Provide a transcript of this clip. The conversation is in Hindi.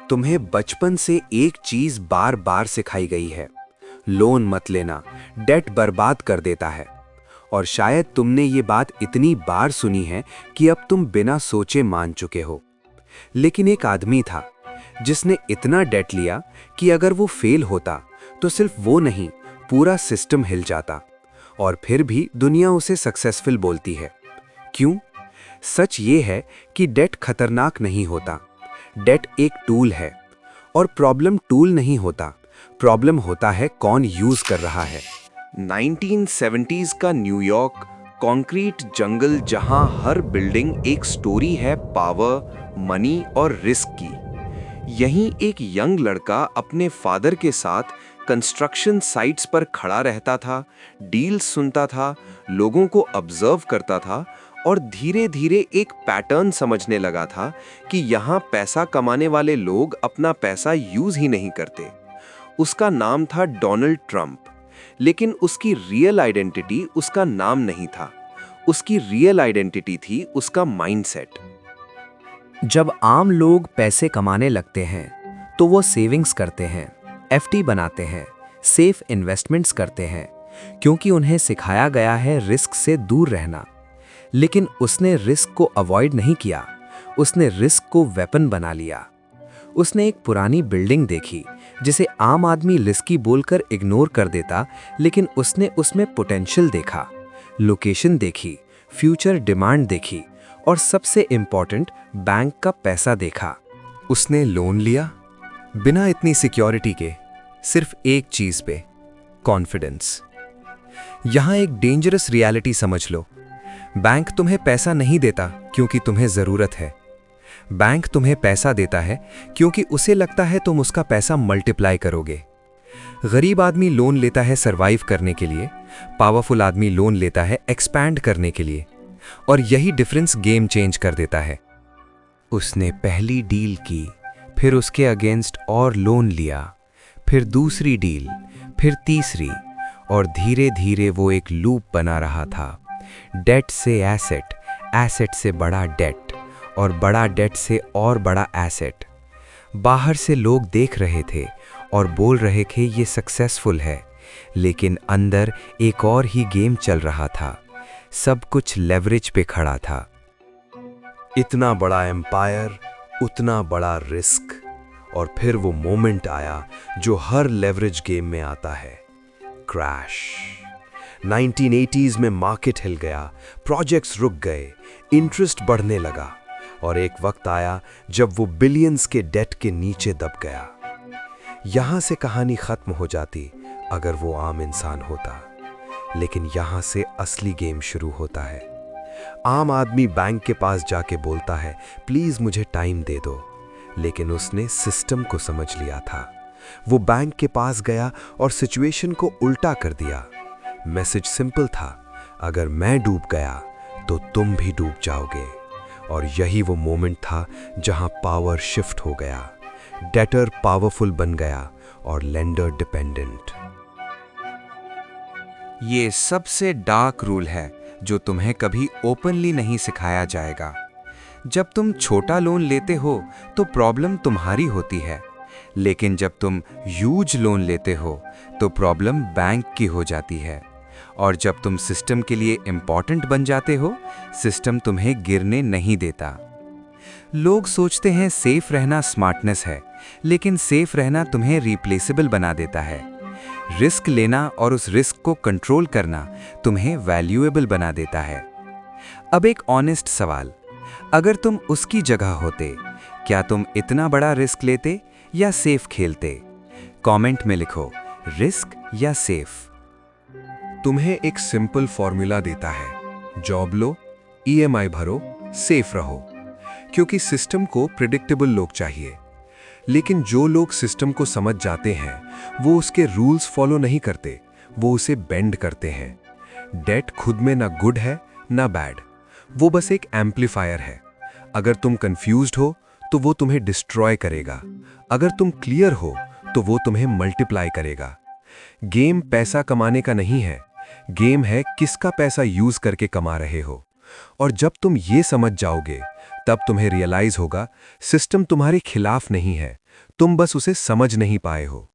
तुम्हें बचपन से एक चीज बार बार सिखाई गई है, लोन मत लेना, डेट बर्बाद कर देता है। और शायद तुमने ये बात इतनी बार सुनी है कि अब तुम बिना सोचे मान चुके हो। लेकिन एक आदमी था जिसने इतना डेट लिया कि अगर वो फेल होता तो सिर्फ वो नहीं, पूरा सिस्टम हिल जाता। और फिर भी दुनिया उसे सक्सेसफुल बोलती है। क्यों? सच ये है कि डेट खतरनाक नहीं होता। डेट एक टूल है, और प्रॉब्लम टूल नहीं होता, प्रॉब्लम होता है कौन यूज कर रहा है। 1970s का न्यूयॉर्क, कंक्रीट जंगल जहां हर बिल्डिंग एक स्टोरी है पावर, मनी और रिस्क की। यहीं एक यंग लड़का अपने फादर के साथ कंस्ट्रक्शन साइट्स पर खड़ा रहता था, डील्स सुनता था, लोगों को ऑब्जर्व करता था और धीरे धीरे एक पैटर्न समझने लगा था कि यहाँ पैसा कमाने वाले लोग अपना पैसा यूज ही नहीं करते। उसका नाम था डोनाल्ड ट्रंप, लेकिन उसकी रियल आइडेंटिटी उसका नाम नहीं था। उसकी रियल आइडेंटिटी थी उसका माइंडसेट। जब आम लोग पैसे कमाने लगते हैं तो वो सेविंग्स करते हैं, एफडी बनाते हैं, सेफ इन्वेस्टमेंट्स करते हैं, क्योंकि उन्हें सिखाया गया है रिस्क से दूर रहना। लेकिन उसने रिस्क को अवॉइड नहीं किया, उसने रिस्क को वेपन बना लिया। उसने एक पुरानी बिल्डिंग देखी जिसे आम आदमी रिस्की बोलकर इग्नोर कर देता, लेकिन उसने उसमें पोटेंशियल देखा, लोकेशन देखी, फ्यूचर डिमांड देखी और सबसे इंपॉर्टेंट बैंक का पैसा देखा। उसने लोन लिया बिना इतनी सिक्योरिटी के, सिर्फ एक चीज पे, कॉन्फिडेंस। यहां एक डेंजरस रियलिटी समझ लो। बैंक तुम्हें पैसा नहीं देता क्योंकि तुम्हें जरूरत है। बैंक तुम्हें पैसा देता है क्योंकि उसे लगता है तुम उसका पैसा मल्टीप्लाई करोगे। गरीब आदमी लोन लेता है सरवाइव करने के लिए, पावरफुल आदमी लोन लेता है एक्सपैंड करने के लिए। और यही डिफरेंस गेम चेंज कर देता है। उसने पहली डील की, फिर उसके अगेंस्ट और लोन लिया, फिर दूसरी डील, फिर तीसरी, और धीरे धीरे वो एक लूप बना रहा था। डेट से एसेट, एसेट से बड़ा डेट, और बड़ा डेट से और बड़ा एसेट। बाहर से लोग देख रहे थे और बोल रहे थे ये सक्सेसफुल है, लेकिन अंदर एक और ही गेम चल रहा था। सब कुछ लेवरेज पे खड़ा था। इतना बड़ा एम्पायर, उतना बड़ा रिस्क। और फिर वो मोमेंट आया जो हर लेवरेज गेम में आता है, क्रैश। 1980s में मार्केट हिल गया, प्रोजेक्ट्स रुक गए, इंटरेस्ट बढ़ने लगा, और एक वक्त आया जब वो बिलियंस के डेट के नीचे दब गया। यहां से कहानी खत्म हो जाती अगर वो आम इंसान होता, लेकिन यहां से असली गेम शुरू होता है। आम आदमी बैंक के पास जाके बोलता है, प्लीज मुझे टाइम दे दो, लेकिन उसने सिस्टम को समझ लिया था। वो बैंक के पास गया और सिचुएशन को उल्टा कर दिया। मैसेज सिंपल था, अगर मैं डूब गया तो तुम भी डूब जाओगे। और यही वो मोमेंट था जहां पावर शिफ्ट हो गया। डेटर पावरफुल बन गया और लेंडर डिपेंडेंट। ये सबसे डार्क रूल है जो तुम्हें कभी ओपनली नहीं सिखाया जाएगा। जब तुम छोटा लोन लेते हो तो प्रॉब्लम तुम्हारी होती है, लेकिन जब तुम ह्यूज लोन लेते हो तो प्रॉब्लम बैंक की हो जाती है। और जब तुम सिस्टम के लिए इंपॉर्टेंट बन जाते हो, सिस्टम तुम्हें गिरने नहीं देता। लोग सोचते हैं सेफ रहना स्मार्टनेस है, लेकिन सेफ रहना तुम्हें रिप्लेसेबल बना देता है। रिस्क लेना और उस रिस्क को कंट्रोल करना तुम्हें वैल्यूएबल बना देता है। अब एक ऑनेस्ट सवाल, अगर तुम उसकी जगह होते, क्या तुम इतना बड़ा रिस्क लेते या सेफ खेलते? कमेंट में लिखो, रिस्क या सेफ। तुम्हें एक सिंपल फॉर्मूला देता है, जॉब लो, ईएमआई भरो, सेफ रहो। क्योंकि सिस्टम को प्रिडिक्टेबल लोग चाहिए। लेकिन जो लोग सिस्टम को समझ जाते हैं वो उसके रूल्स फॉलो नहीं करते, वो उसे बेंड करते हैं। डेट खुद में ना गुड है ना बैड, वो बस एक एम्पलीफायर है। अगर तुम कंफ्यूज्ड हो तो वो तुम्हें डिस्ट्रॉय करेगा, अगर तुम क्लियर हो तो वो तुम्हें मल्टीप्लाई करेगा। गेम पैसा कमाने का नहीं है, गेम है किसका पैसा यूज करके कमा रहे हो। और जब तुम ये समझ जाओगे, तब तुम्हें रियलाइज होगा सिस्टम तुम्हारे खिलाफ नहीं है, तुम बस उसे समझ नहीं पाए हो।